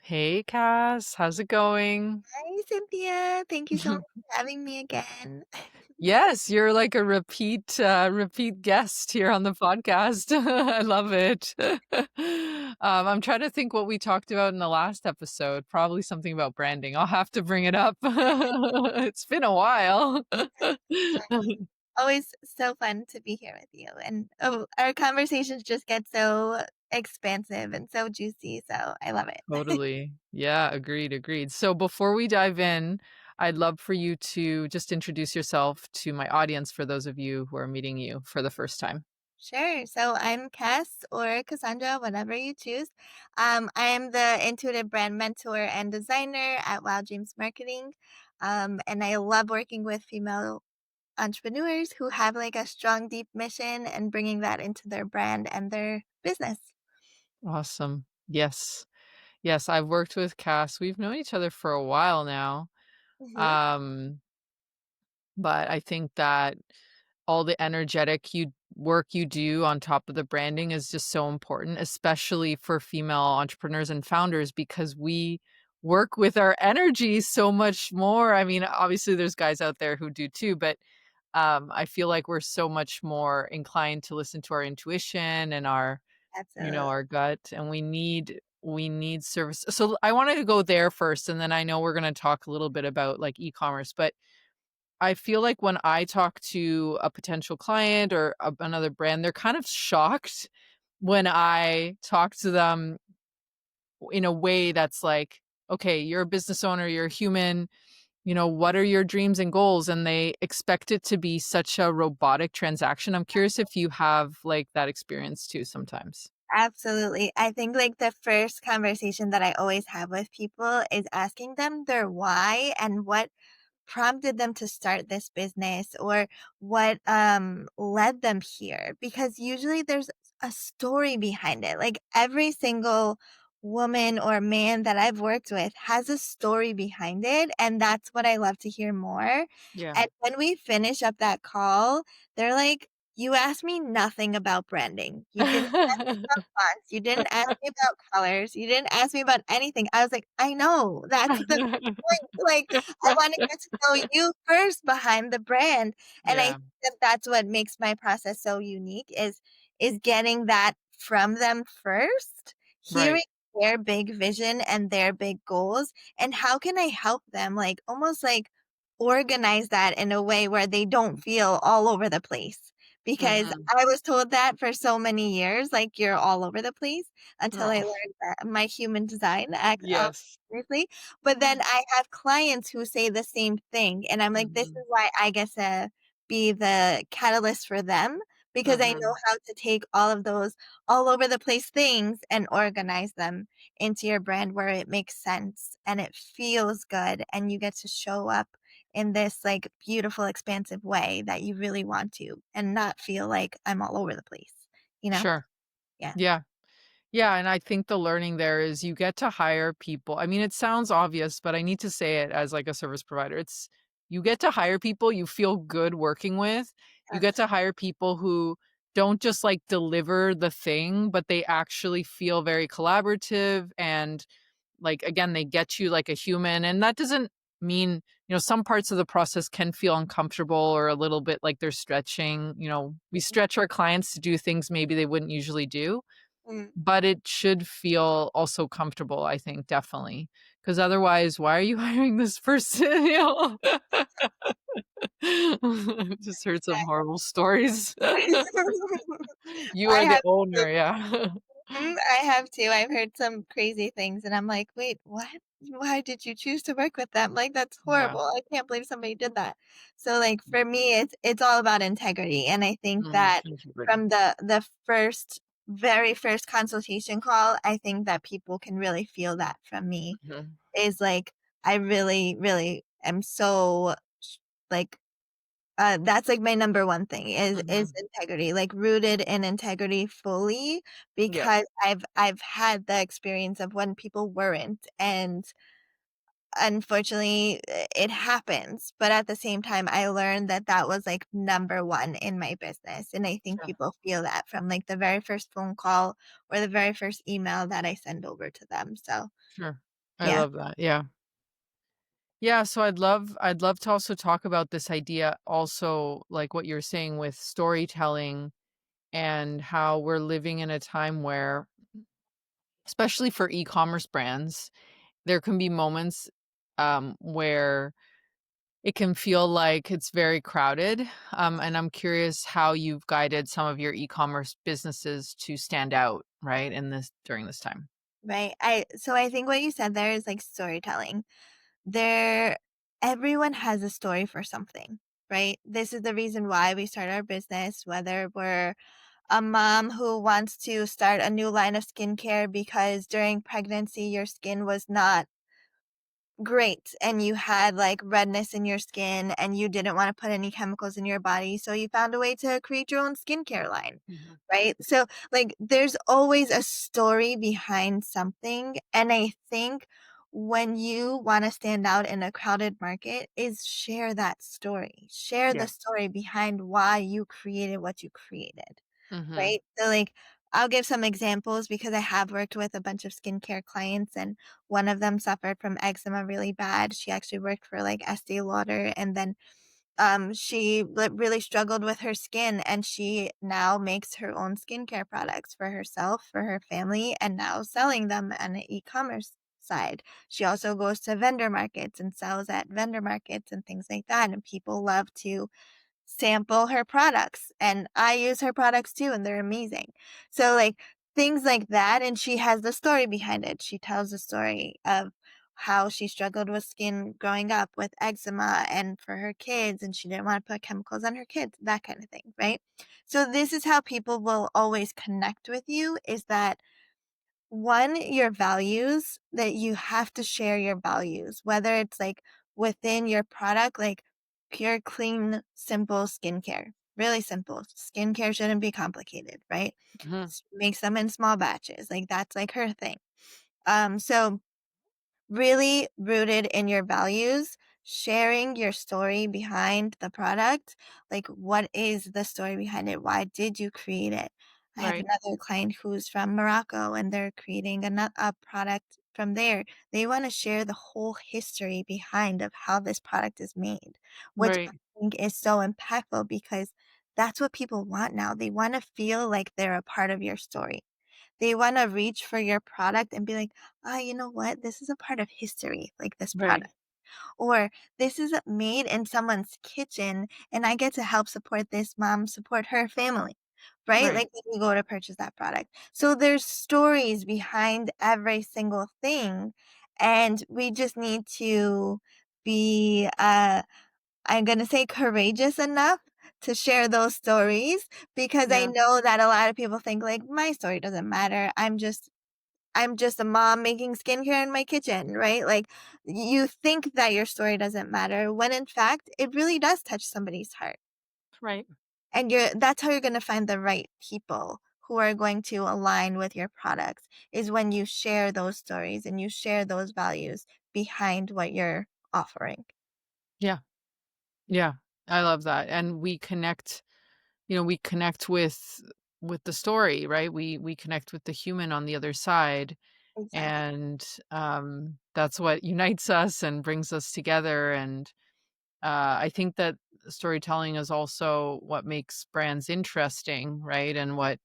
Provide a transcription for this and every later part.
Hey, Cass, how's it going? Hi, Cynthia. Thank you so much for having me again. Yes, you're like a repeat guest here on the podcast. I love it. I'm trying to think what we talked about in the last episode. Probably something about branding. I'll have to bring it up. It's been a while. Always so fun to be here with you. And our conversations just get so expansive and so juicy. So I love it. Totally. Yeah, agreed. So before we dive in, I'd love for you to just introduce yourself to my audience for those of you who are meeting you for the first time. Sure. So I'm Cass or Cassandra, whatever you choose. I am the intuitive brand mentor and designer at Wild Dreams Marketing. And I love working with female entrepreneurs who have like a strong, deep mission and bringing that into their brand and their business. Awesome. Yes. Yes, I've worked with Cass. We've known each other for a while now. Mhm. Um, but I think that all the energetic work you do on top of the branding is just so important, especially for female entrepreneurs and founders because we work with our energy so much more. I mean, obviously there's guys out there who do too, but I feel like we're so much more inclined to listen to our intuition and Absolutely. our gut, and we need service. So I wanted to go there first, and then I know we're going to talk a little bit about like e-commerce, but I feel like when I talk to a potential client or another brand, they're kind of shocked when I talk to them in a way that's like, okay, you're a business owner, you're a human, what are your dreams and goals? And they expect it to be such a robotic transaction. I'm curious if you have like that experience too sometimes. Absolutely. I think like the first conversation that I always have with people is asking them their why and what prompted them to start this business or what led them here, because usually there's a story behind it. Like every single woman or man that I've worked with has a story behind it, and that's what I love to hear more. Yeah. And when we finish up that call, they're like, you asked me nothing about branding. You didn't ask me about fonts. You didn't ask me about colors. You didn't ask me about anything. I was like, I know. That's the point. Like, I wanna get to know you first behind the brand, and I think Yeah, that that's what makes my process so unique is getting that from them first, right. hearing their big vision and their big goals, and how can I help them, like, almost, like, organize that in a way where they don't feel all over the place, because Mhm. I was told that for so many years, like, "You're all over the place," until I Oh, learned that my human design yes. seriously. But then I have clients who say the same thing, and I'm like, "This is Mhm, why I get to be the catalyst for them, because I know mhm. how to take all of those all over the place things and organize them into your brand where it makes sense and it feels good, and you get to show up in this, like, beautiful, expansive way that you really want to, and not feel like I'm all over the place," you know? Sure. Yeah. Yeah. Yeah, and I think the learning there is you get to hire people. I mean, it sounds obvious, but I need to say it as like a service provider. It's you get to hire people you feel good working with. You get Abs to hire people who don't just like deliver the thing, but they actually feel very collaborative and like again, they get you like a human. And that doesn't mean, some parts of the process can feel uncomfortable or a little bit like they're stretching. We stretch our clients to do things maybe they wouldn't usually do, Mm. but it should feel also comfortable, I think, definitely. Because otherwise, why are you hiring this person? I've just heard some horrible stories. You I are the have to. owner, yeah. I have too. I've heard some crazy things, and I'm like, "Wait, what? Why did you choose to work with them? Like, that's Yeah. horrible. I can't believe somebody did that." So, like, for me, it's all about integrity, and I think Mhm, that integrity. from the very first consultation call, I think that people can really feel that from me, Mhm, is like, I really, really am so, like, that's, like, my number one thing is mhm. integrity, like, rooted in integrity fully, Yeah, because I've had the experience of when people weren't, and unfortunately, it happens, but at the same time, I learned that that was, like, number 1 in my business, and I think sure, people feel that from, like, the very first phone call or the very first email that I send over to them, so sure. I Yeah. love that, yeah. Yeah, so I'd love to also talk about this idea also, like what you're saying with storytelling and how we're living in a time where, especially for e-commerce brands, there can be moments, where it can feel like it's very crowded, and I'm curious how you've guided some of your e-commerce businesses to stand out, right, in this during this time. Right. I think what you said there is like storytelling. There Everyone has a story for something, right? This is the reason why we start our business, whether we're a mom who wants to start a new line of skincare because during pregnancy your skin was not great and you had like redness in your skin and you didn't want to put any chemicals in your body, so you found a way to create your own skincare line, Mhm. right? So like there's always a story behind something, and I think when you want to stand out in a crowded market is share that story, share the Yeah. story behind why you created what you created. Mhm. Right? So, like, I'll give some examples because I have worked with a bunch of skincare clients, and one of them suffered from eczema really bad. She actually worked for like Estee Lauder, and then she really struggled with her skin, and she now makes her own skincare products for herself, for her family, and now selling them on an e-commerce side. She also goes to vendor markets and sells at vendor markets and things like that, and people love to sample her products, and I use her products too, and they're amazing. So, like, things like that, and she has the story behind it. She tells the story of how she struggled with skin growing up with eczema and for her kids, and she didn't want to put chemicals on her kids, that kind of thing, right? So this is how people will always connect with you, is that one, your values, that you have to share your values, whether it's like within your product, like pure, clean, simple skincare. Really simple. Skincare shouldn't be complicated, right? Mhm. Make some in small batches. Like that's like her thing. So really rooted in your values, sharing your story behind the product. Like, what is the story behind it? Why did you create it? I have Right. another client who's from Morocco and they're creating a product from there. They want to share the whole history behind of how this product is made, which I Right. think is so impactful because that's what people want now. They want to feel like they're a part of your story. They wanna reach for your product and be like, "Ah, you know what? This is a part of history, like this Right. product." Or, "This is made in someone's kitchen, and I get to help support this mom, support her family." Right? Right. Like, when you go to purchase that product. So there's stories behind every single thing, and we just need to be, I'm gonna say courageous enough to share those stories because I Yeah. know that a lot of people think like my story doesn't matter. I'm just a mom making skincare in my kitchen, right? Like you think that your story doesn't matter when in fact it really does touch somebody's heart. Right. And that's how you're gonna find the right people who are going to align with your products is when you share those stories and you share those values behind what you're offering. Yeah. Yeah. I love that, and we connect with the story, right? We connect with the human on the other side, Exactly. and, that's what unites us and brings us together, and, I think that storytelling is also what makes brands interesting, right? And what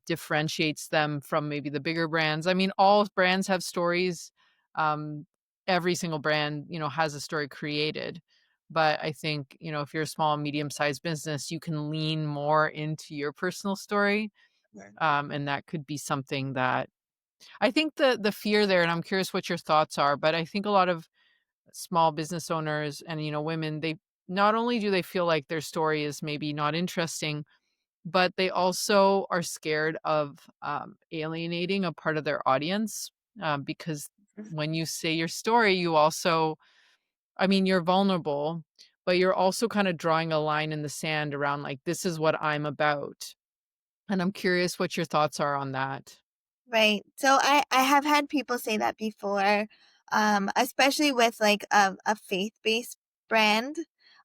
differentiates them from maybe the bigger brands. I mean, all brands have stories. Um, every single brand, has a story created. But I think, if you're a small, medium-sized business, you can lean more into your personal story. And that could be something that I think the fear there, and I'm curious what your thoughts are, but I think a lot of small business owners and, women, they not only do they feel like their story is maybe not interesting, but they also are scared of, alienating a part of their audience, because when you say your story, you also I mean, you're vulnerable, but you're also kinda drawing a line in the sand around, like, "This is what I'm about." And I'm curious what your thoughts are on that. Right. So I have had people say that before, especially with like a faith-based brand,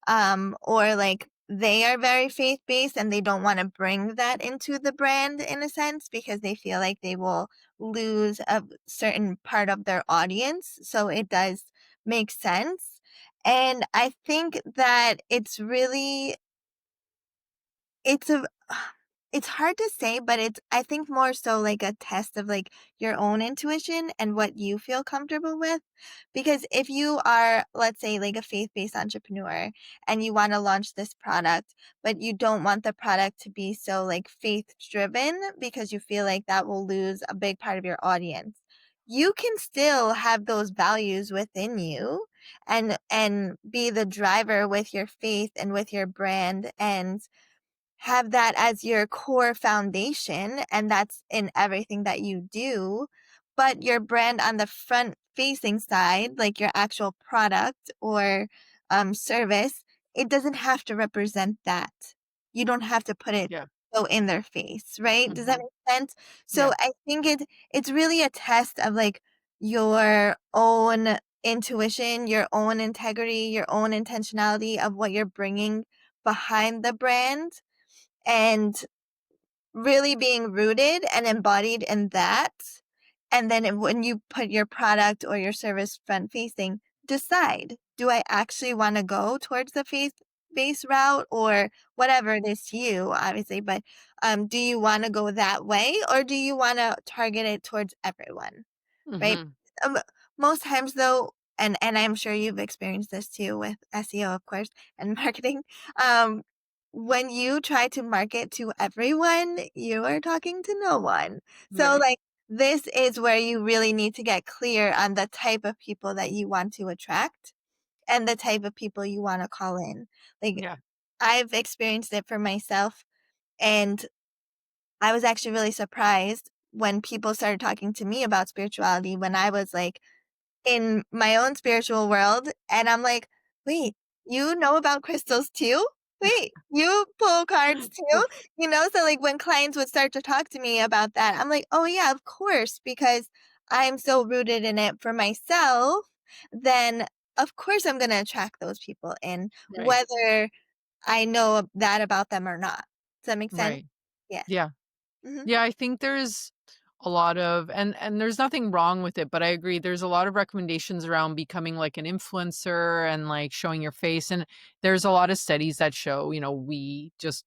or like they are very faith-based and they don't wanna bring that into the brand in a sense because they feel like they will lose a certain part of their audience, so it does make sense, and I think that it's a it's hard to say, but it's I think more so like a test of like your own intuition and what you feel comfortable with. Because if you are, let's say, like a faith-based entrepreneur and you want to launch this product, but you don't want the product to be so like faith-driven because you feel like that will lose a big part of your audience. You can still have those values within you and be the driver with your faith and with your brand and have that as your core foundation and that's in everything that you do, but your brand on the front facing side, like your actual product or service, it doesn't have to represent that. You don't have to put it Yeah. so in their face, right? Does that Mhm. make sense? So Yeah. I think it's really a test of like your own intuition, your own integrity, your own intentionality of what you're bringing behind the brand and really being rooted and embodied in that. And then when you put your product or your service front facing, decide, do I actually want to go towards the faith based route or whatever it is to you, obviously, but do you want to go that way or do you want to target it towards everyone? Right? Mhm. Um, most times though, and I'm sure you've experienced this too with SEO, of course, and marketing. Um, when you try to market to everyone, you are talking to no one. So Right. like this is where you really need to get clear on the type of people that you want to attract and the type of people you want to call in. Like Yeah. I've experienced it for myself and I was actually really surprised when people started talking to me about spirituality when I was like in my own spiritual world. And I'm like, wait, you know about crystals too? Wait, you pull cards too? So like when clients would start to talk to me about that, I'm like, oh yeah, of course, because I'm so rooted in it for myself, then of course I'm going to attract those people in, Right. whether I know that about them or not. Does that make sense? Right. Yeah. Yeah. Hmm. Yeah, I think there's a lot of and there's nothing wrong with it, but I agree there's a lot of recommendations around becoming like an influencer and like showing your face and there's a lot of studies that show, we just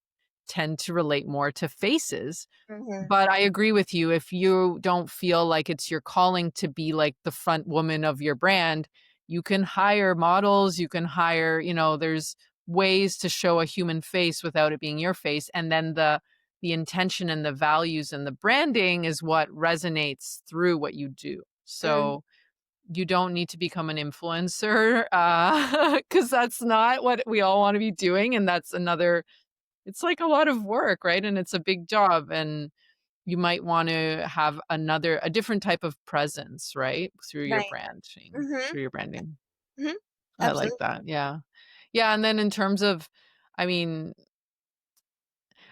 tend to relate more to faces. Hmm. But I agree with you if you don't feel like it's your calling to be like the front woman of your brand, you can hire models, you can hire, there's ways to show a human face without it being your face and then the intention and the values and the branding is what resonates through what you do. Hmm. So you don't need to become an influencer because that's not what we all want to be doing. And that's another, it's like a lot of work, right? And it's a big job. And you might want to have a different type of presence, right? Through your Right. branding, Hmm. through your branding. Hmm. I like Absolutely. that. Yeah. Yeah. And then in terms of, I mean,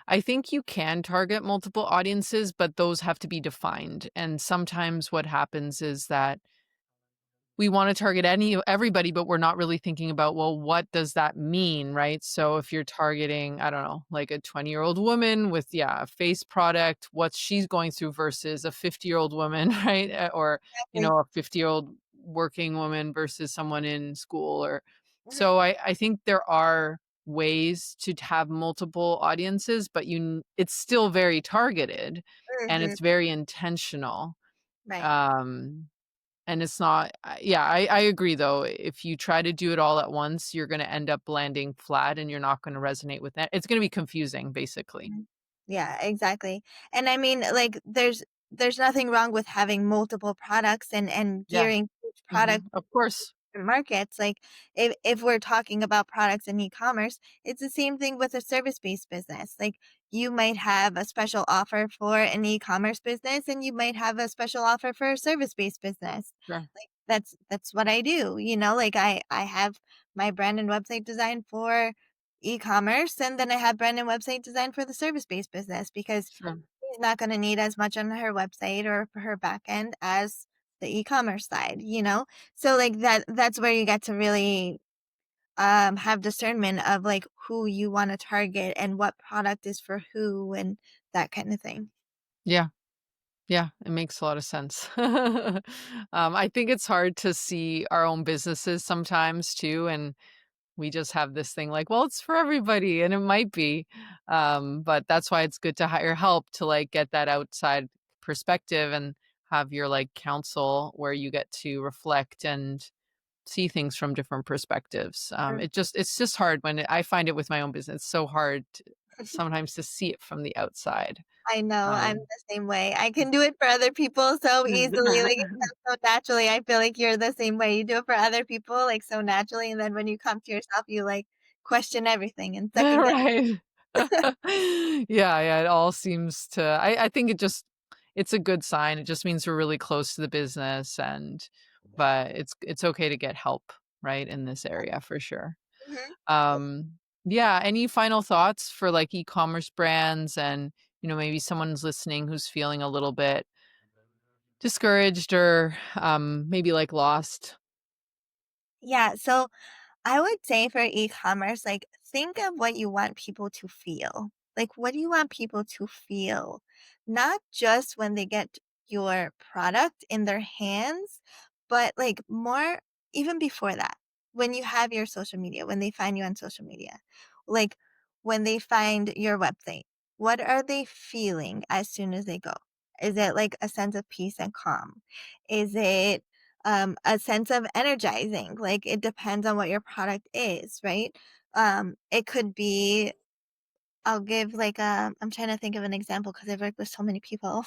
I think you can target multiple audiences, but those have to be defined. And sometimes what happens is that we want to target everybody, but we're not really thinking about, well, what does that mean, right? So if you're targeting, I don't know, like a 20-year-old woman with, yeah, a face product, what she's going through versus a 50-year-old woman, right? Or, Exactly. a 50-year-old working woman versus someone in school or Mhm. so I think there are ways to have multiple audiences, but it's still very targeted and Mhm. it's very intentional. Right. Um and it's not yeah, I agree though. If you try to do it all at once, you're gonna end up landing flat and you're not gonna resonate with that. It's gonna be confusing, basically. Mhm. Yeah, exactly. And I mean, like, there's nothing wrong with having multiple products and Yeah. gearing each product Mhm. Of course. to markets. Like, if we're talking about products in e-commerce, it's the same thing with a service-based business. Like, you might have a special offer for an e-commerce business, and you might have a special offer for a service-based business. Sure. Like, that's what I do. Like I have my brand and website design for e-commerce and then I have brand and website design for the service-based business because Sure. she's not going to need as much on her website or for her back end as the e-commerce side. So like that's where you get to really have discernment of like who you want to target and what product is for who and that kind of thing. Yeah. Yeah, it makes a lot of sense. I think it's hard to see our own businesses sometimes too, and we just have this thing like, well, it's for everybody, and it might be. But that's why it's good to hire help to like get that outside perspective and have your like counsel where you get to reflect and see things from different perspectives. It's just hard I find it with my own business. It's so hard sometimes to see it from the outside. I know, I'm Um, the same way. I can do it for other people so easily, like, it comes so naturally. I feel like you're the same way. You do it for other people, like, so naturally, and then when you come to yourself, you, like, question everything and second guess. Right. Yeah, yeah, it all seems to I think it's a good sign. It just means we're really close to the business but it's okay to get help, right, in this area for sure. Mhm. Um, yeah, any final thoughts for like e-commerce brands and, maybe someone's listening who's feeling a little bit discouraged or maybe like lost? Yeah, so I would say for e-commerce, like, think of what you want people to feel. Like, what do you want people to feel? Not just when they get your product in their hands, but like more even before that. When you have your social media, when they find you on social media, like when they find your website, what are they feeling as soon as they go? Is it like a sense of peace and calm? Is it a sense of energizing? Like it depends on what your product is, right? It could be, I'll give like I'm trying to think of an example because I've worked with so many people.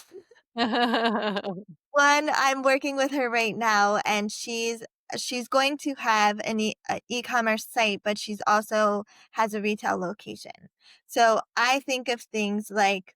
One, I'm working with her right now, and she's going to have a e-commerce site, but she's also has a retail location. So I think of things like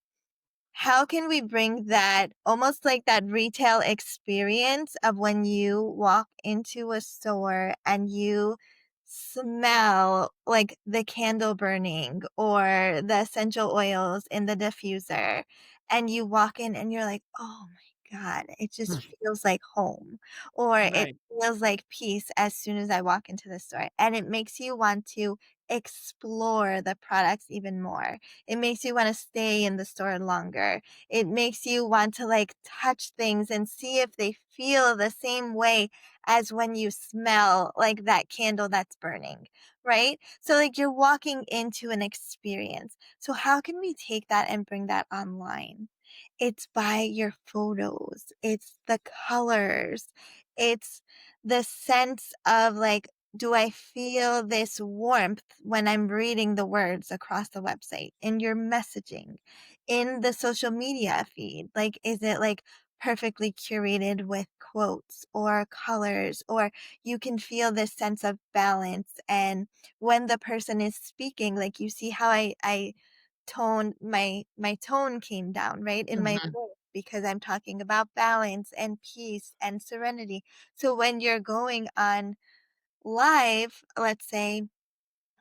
how can we bring that almost like that retail experience of when you walk into a store and you smell like the candle burning or the essential oils in the diffuser, and you walk in and you're like, "Oh my god, it just feels like home," or "It Right. feels like peace as soon as I walk into the store," and it makes you want to explore the products even more. It makes you wanna stay in the store longer. It makes you want to, like, touch things and see if they feel the same way as when you smell, like, that candle that's burning, right? So, like, you're walking into an experience. So how can we take that and bring that online? It's by your photos, it's the colors, it's the sense of, like, do I feel this warmth when I'm reading the words across the website, in your messaging, in the social media feed? Like, is it like perfectly curated with quotes or colors, or you can feel this sense of balance? And when the person is speaking, like you see how I toned my tone came down, right, in my Mhm. voice because I'm talking about balance and peace and serenity. So when you're going on live, let's say,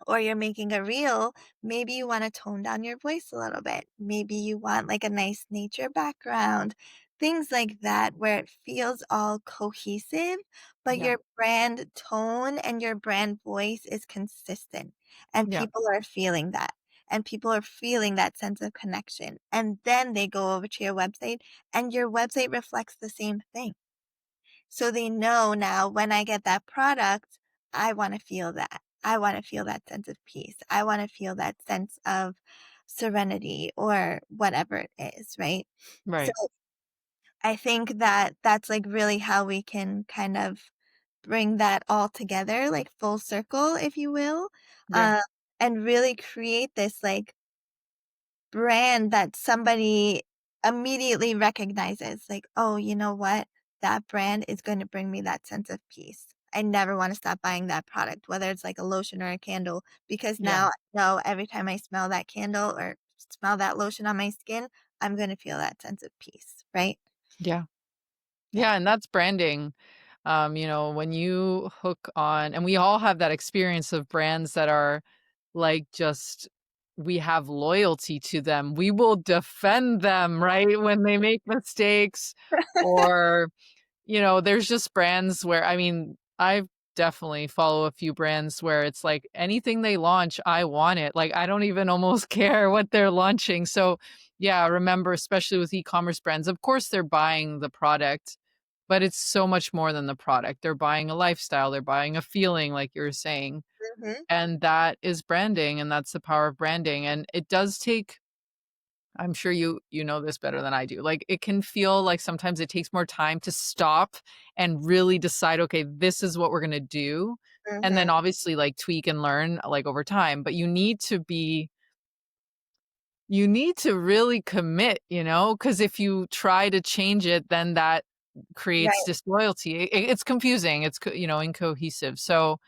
or you're making a reel, maybe you want to tone down your voice a little bit. Maybe you want like a nice nature background, things like that, where it feels all cohesive, but Yeah. your brand tone and your brand voice is consistent. And Yeah. people are feeling that. And people are feeling that sense of connection. And then they go over to your website, and your website reflects the same thing. So they know now when I get that product, I wanna feel that. I wanna feel that sense of peace. I wanna feel that sense of serenity or whatever it is, right? So Right. I think that that's, like, really how we can kind of bring that all together, like, full circle, if you will, Yeah. uh, and really create this, like, brand that somebody immediately recognizes, like, "Oh, you know what? That brand is gonna bring me that sense of peace. I never wanna stop buying that product," whether it's like a lotion or a candle, because Yeah. now I know every time I smell that candle or smell that lotion on my skin, I'm gonna feel that sense of peace, right? Yeah. Yeah. Yeah, and that's branding. When you hook on and we all have that experience of brands that are like just we have loyalty to them. We will defend them, right? When they make mistakes or, there's just brands where I mean, I've definitely follow a few brands where it's like anything they launch, I want it. Like, I don't even almost care what they're launching. So, yeah, remember, especially with e-commerce brands, of course they're buying the product, but it's so much more than the product. They're buying a lifestyle, they're buying a feeling, like you were saying. Mhm. And that is branding, and that's the power of branding. And it does take, I'm sure you know this better than I do. Like, it can feel like sometimes it takes more time to stop and really decide, okay, this is what we're gonna do. And then Mhm. obviously like tweak and learn like over time. But you need to really commit, because if you try to change it, then that creates Right. disloyalty. It's confusing, incohesive. So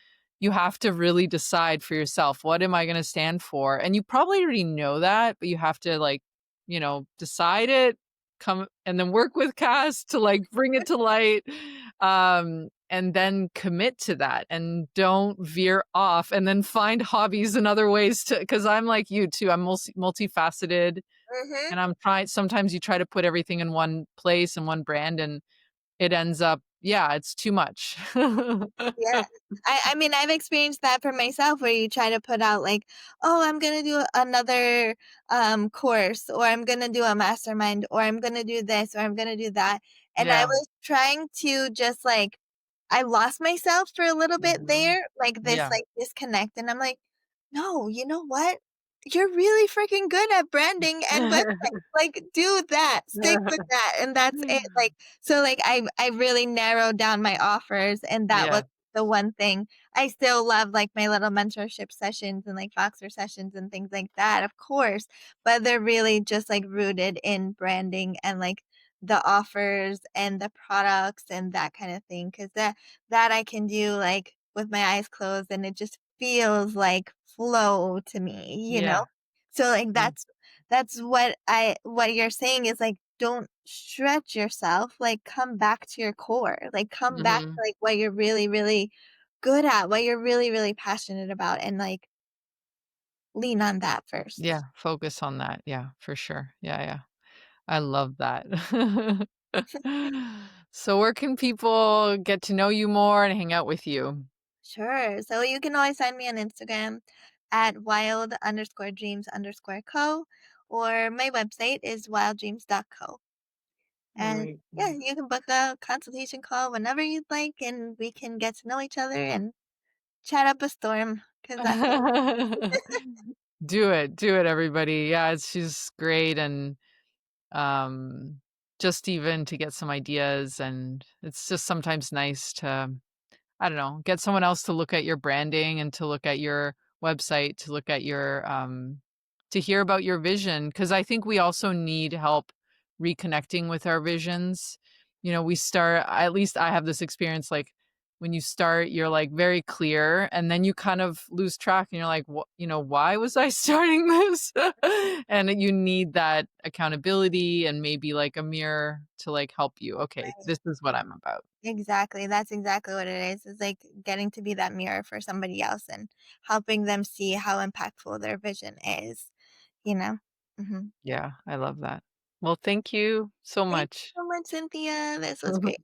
you have to really decide for yourself, what am I going to stand for? And you probably already know that, but you have to like, decide it, come and then work with Cass to like bring it to light. And then commit to that and don't veer off, and then find hobbies and other ways to, because I'm like you too. I'm multifaceted, Mhm. and I'm trying, sometimes you try to put everything in one place and one brand, and it ends up, yeah, it's too much. Yeah. I mean, I've experienced that for myself where you try to put out like, "Oh, I'm gonna do another, course," or "I'm gonna do a mastermind," or "I'm gonna do this," or "I'm gonna do that," and I Yeah. was trying to just, like I lost myself for a little bit Mhm. there, like, this, Yeah. like, disconnect, and I'm like, "No, you know what? You're really freaking good at branding and websites, like, do that, stick with that, and that's it," like, so, like, I really narrowed down my offers, and that was Yeah. the one thing. I still love, like, my little mentorship sessions and, like, Voxer sessions and things like that, of course, but they're really just, like, rooted in branding and, like, the offers and the products and that kinda thing, 'cause that I can do, like, with my eyes closed, and it just feels like flow to me, you know? Yeah. So, like, Yeah. that's what you're saying is, like, don't stretch yourself, like, come back to your core, like, come back to, Mhm. like, what you're really, really good at, what you're really, really passionate about, and, like, lean on that Yeah, first. focus on that. Yeah, for sure. Yeah, yeah. I love that. So where can people get to know you more and hang out with you? Sure. So you can always find me on Instagram at wild_dreams_co, or my website is wilddreams.co. And yeah, Amazing. you can book a consultation call whenever you'd like, and we can get to know each other and chat up a storm because that's what Do it, everybody. Yeah, she's great, and um, just even to get some ideas, and it's just sometimes nice to, I don't know, get someone else to look at your branding and to look at your website, to look at your to hear about your vision, because I think we also need help reconnecting with our visions. We start, at least I have this experience, like when you start, you're like very clear, and then you kind of lose track, and you're like, what, why was I starting this? And you need that accountability and maybe like a mirror to like help you. Okay, this is what I'm about. exactly. That's exactly what it is. It's like getting to be that mirror for somebody else and helping them see how impactful their vision is, you know? Hmm. Yeah, I love that. Well, thank you so Thank you much. so much, Cynthia. This was great.